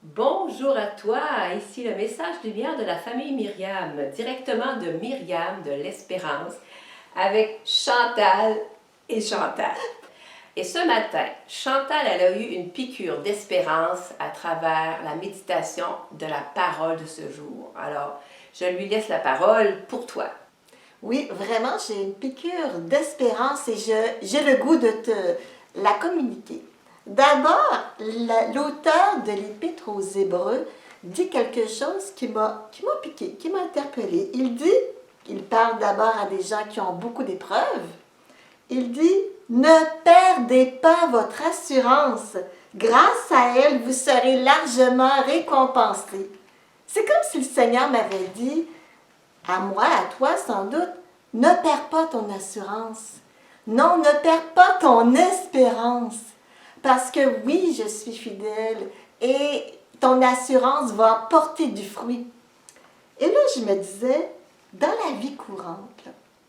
Bonjour à toi, ici le message lumière de la famille Myriam, directement de Myriam de l'Espérance, avec Chantal et Chantal. Et ce matin, Chantal elle a eu une piqûre d'espérance à travers la méditation de la parole de ce jour. Alors, je lui laisse la parole pour toi. Oui, vraiment, j'ai une piqûre d'espérance et j'ai le goût de te la communiquer. D'abord, l'auteur de l'Épître aux Hébreux dit quelque chose qui m'a piqué, qui m'a interpellée. Il parle d'abord à des gens qui ont beaucoup d'épreuves. Il dit, ne perdez pas votre assurance. Grâce à elle, vous serez largement récompensés. C'est comme si le Seigneur m'avait dit, à moi, à toi sans doute, ne perds pas ton assurance. Non, ne perds pas ton espérance. Parce que oui, je suis fidèle et ton assurance va porter du fruit. Et là, je me disais, dans la vie courante,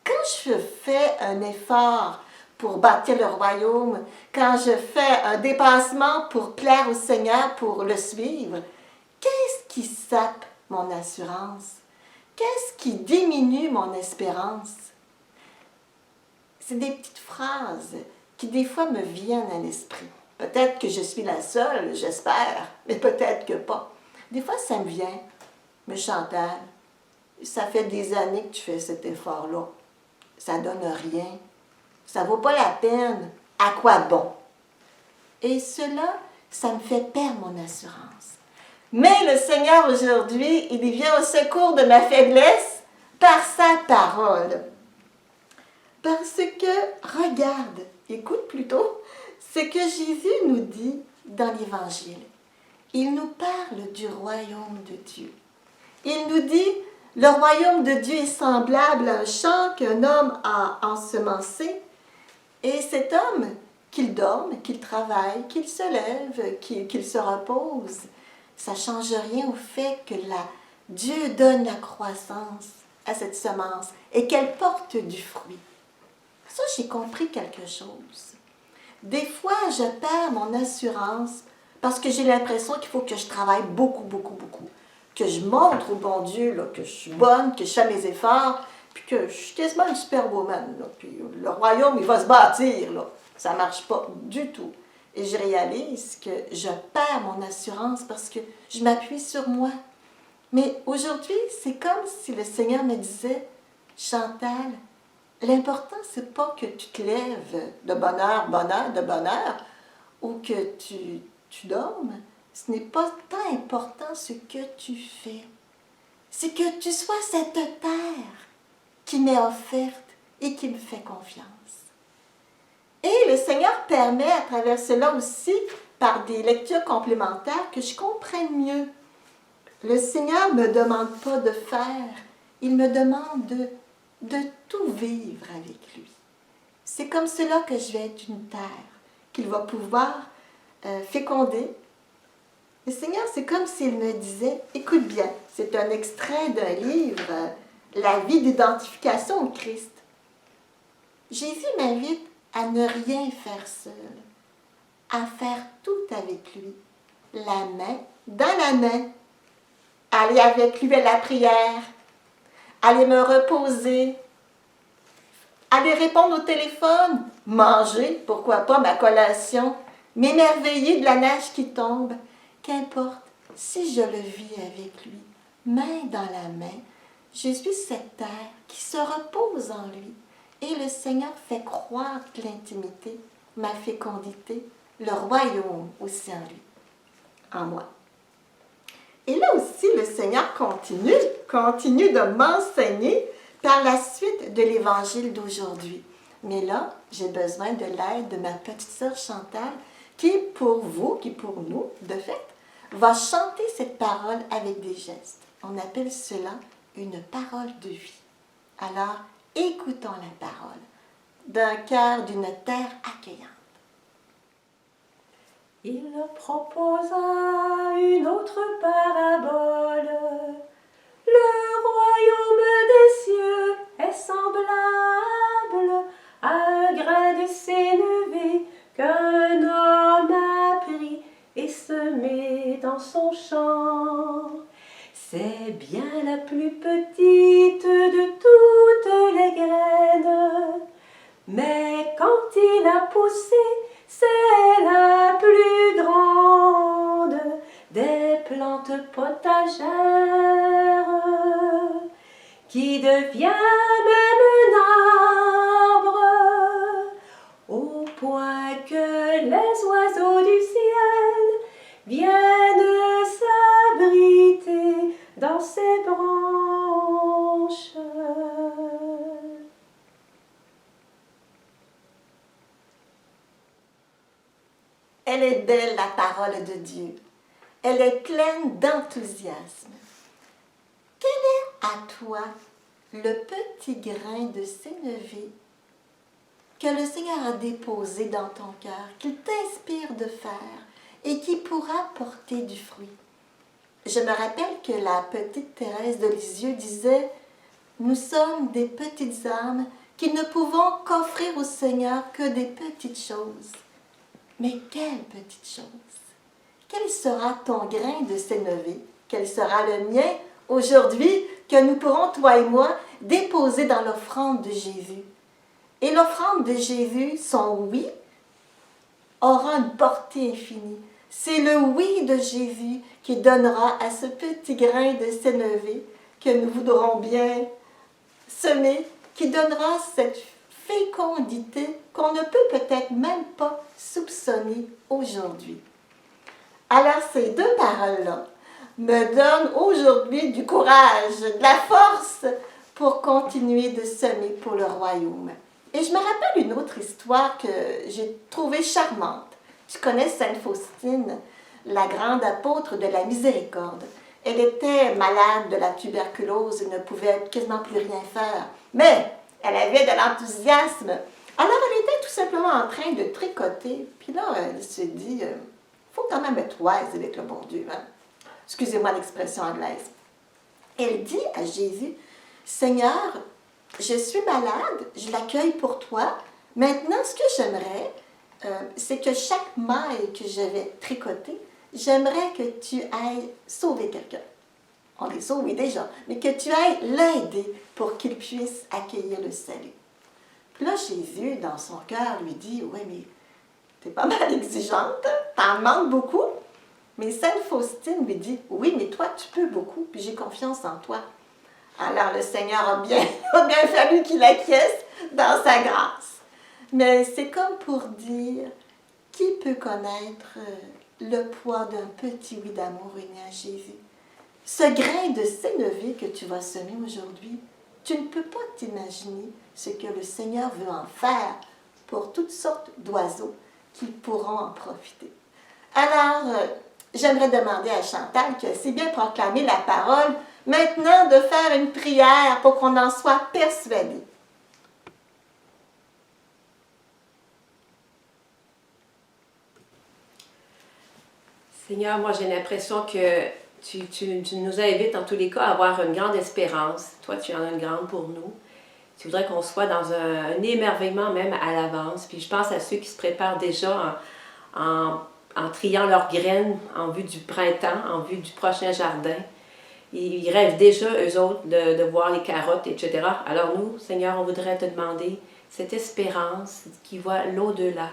quand je fais un effort pour bâtir le royaume, quand je fais un dépassement pour plaire au Seigneur, pour le suivre, qu'est-ce qui sape mon assurance? Qu'est-ce qui diminue mon espérance? C'est des petites phrases qui des fois me viennent à l'esprit. Peut-être que je suis la seule, j'espère, mais peut-être que pas. Des fois, ça me vient. Mais Chantal, ça fait des années que tu fais cet effort-là. Ça donne rien. Ça vaut pas la peine. À quoi bon? Et cela, ça me fait perdre mon assurance. Mais le Seigneur aujourd'hui, il vient au secours de ma faiblesse par sa parole. Parce que, regarde, écoute plutôt, ce que Jésus nous dit dans l'Évangile. Il nous parle du royaume de Dieu. Il nous dit, le royaume de Dieu est semblable à un champ qu'un homme a ensemencé. Et cet homme, qu'il dorme, qu'il travaille, qu'il se lève, qu'il se repose, ça ne change rien au fait que Dieu donne la croissance à cette semence et qu'elle porte du fruit. Ça, j'ai compris quelque chose. Des fois, je perds mon assurance parce que j'ai l'impression qu'il faut que je travaille beaucoup, beaucoup, beaucoup. Que je montre au bon Dieu là, que je suis bonne, que je fais mes efforts, puis que je suis quasiment une superwoman. Là, puis le royaume, il va se bâtir. Là. Ça ne marche pas du tout. Et je réalise que je perds mon assurance parce que je m'appuie sur moi. Mais aujourd'hui, c'est comme si le Seigneur me disait, Chantal, l'important, c'est pas que tu te lèves de bonne heure, de bonne heure, ou que tu dormes. Ce n'est pas tant important ce que tu fais. C'est que tu sois cette terre qui m'est offerte et qui me fait confiance. Et le Seigneur permet à travers cela aussi, par des lectures complémentaires, que je comprenne mieux. Le Seigneur ne me demande pas de faire, il me demande de tout vivre avec lui. C'est comme cela que je vais être une terre, qu'il va pouvoir féconder. Le Seigneur, c'est comme s'il me disait, écoute bien, c'est un extrait d'un livre, La vie d'identification au Christ. Jésus m'invite à ne rien faire seul, à faire tout avec lui, la main dans la main, aller avec lui à la prière, aller me reposer, aller répondre au téléphone, manger, pourquoi pas, ma collation, m'émerveiller de la neige qui tombe. Qu'importe, si je le vis avec lui, main dans la main, je suis cette terre qui se repose en lui. Et le Seigneur fait croître l'intimité, ma fécondité, le royaume aussi en lui, en moi. Et là aussi, le Seigneur continue de m'enseigner par la suite de l'Évangile d'aujourd'hui. Mais là, j'ai besoin de l'aide de ma petite sœur Chantal, qui pour vous, qui pour nous, de fait, va chanter cette parole avec des gestes. On appelle cela une parole de vie. Alors, écoutons la parole d'un cœur, d'une terre accueillante. Il proposa une autre parabole. Le royaume des cieux est semblable à un grain de sénévé qu'un homme a pris et semé dans dans son champ. C'est bien la plus petite de toutes les graines, mais quand il a poussé, c'est la plus grande des plantes potagères, qui devient même un arbre, au point que les oiseaux du ciel viennent s'abriter dans ses branches. Elle est belle, la parole de Dieu. Elle est pleine d'enthousiasme. Quel est à toi le petit grain de sénévé que le Seigneur a déposé dans ton cœur, qu'il t'inspire de faire et qui pourra porter du fruit? Je me rappelle que la petite Thérèse de Lisieux disait « Nous sommes des petites âmes qui ne pouvons qu'offrir au Seigneur que des petites choses. » Mais quelle petite chose! Quel sera ton grain de sénévé? Quel sera le mien aujourd'hui que nous pourrons, toi et moi, déposer dans l'offrande de Jésus? Et l'offrande de Jésus, son oui, aura une portée infinie. C'est le oui de Jésus qui donnera à ce petit grain de sénévé que nous voudrons bien semer, qui donnera cette fécondité qu'on ne peut peut-être même pas soupçonner aujourd'hui. Alors ces deux paroles-là me donnent aujourd'hui du courage, de la force pour continuer de semer pour le royaume. Et je me rappelle une autre histoire que j'ai trouvée charmante. Tu connais Sainte Faustine, la grande apôtre de la miséricorde. Elle était malade de la tuberculose et ne pouvait quasiment plus rien faire. Mais elle avait de l'enthousiasme. Alors elle était tout simplement en train de tricoter. Puis là, elle se dit, faut quand même être wise avec le bon Dieu. Hein? Excusez-moi l'expression anglaise. Elle dit à Jésus, Seigneur, je suis malade, je l'accueille pour toi. Maintenant, ce que j'aimerais, c'est que chaque maille que je vais tricoter, j'aimerais que tu ailles sauver quelqu'un. On les sauve, oui, déjà, mais que tu ailles l'aider pour qu'il puisse accueillir le salut. Puis là, Jésus, dans son cœur, lui dit, oui, mais t'es pas mal exigeante, t'en demandes beaucoup. Mais Sainte Faustine lui dit, oui, mais toi, tu peux beaucoup, puis j'ai confiance en toi. Alors le Seigneur a bien fallu qu'il acquiesce dans sa grâce. Mais c'est comme pour dire, qui peut connaître le poids d'un petit oui d'amour uni à Jésus? Ce grain de sénévé que tu vas semer aujourd'hui, tu ne peux pas t'imaginer ce que le Seigneur veut en faire pour toutes sortes d'oiseaux qui pourront en profiter. Alors, j'aimerais demander à Chantal, qui a si bien proclamé la parole, maintenant de faire une prière pour qu'on en soit persuadé. Seigneur, moi j'ai l'impression que tu nous invites en tous les cas à avoir une grande espérance. Toi, tu en as une grande pour nous. Tu voudrais qu'on soit dans un émerveillement même à l'avance. Puis je pense à ceux qui se préparent déjà en triant leurs graines en vue du printemps, en vue du prochain jardin. Ils rêvent déjà, eux autres, de voir les carottes, etc. Alors nous, Seigneur, on voudrait te demander cette espérance qui voit l'au-delà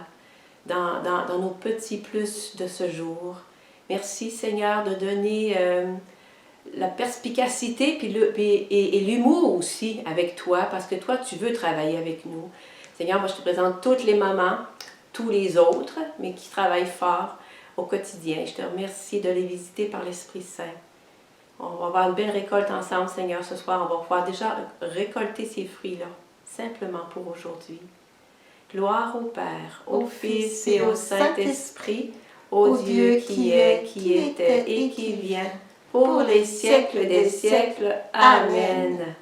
dans nos petits plus de ce jour. Merci, Seigneur, de donner la perspicacité et l'humour aussi avec toi, parce que toi, tu veux travailler avec nous. Seigneur, moi, je te présente toutes les mamans, tous les autres, mais qui travaillent fort au quotidien. Je te remercie de les visiter par l'Esprit Saint. On va avoir une belle récolte ensemble, Seigneur, ce soir. On va pouvoir déjà récolter ces fruits-là, simplement pour aujourd'hui. Gloire au Père, au Fils et au Saint-Esprit, au Dieu qui est, qui était et qui vient, pour les siècles des siècles. Amen.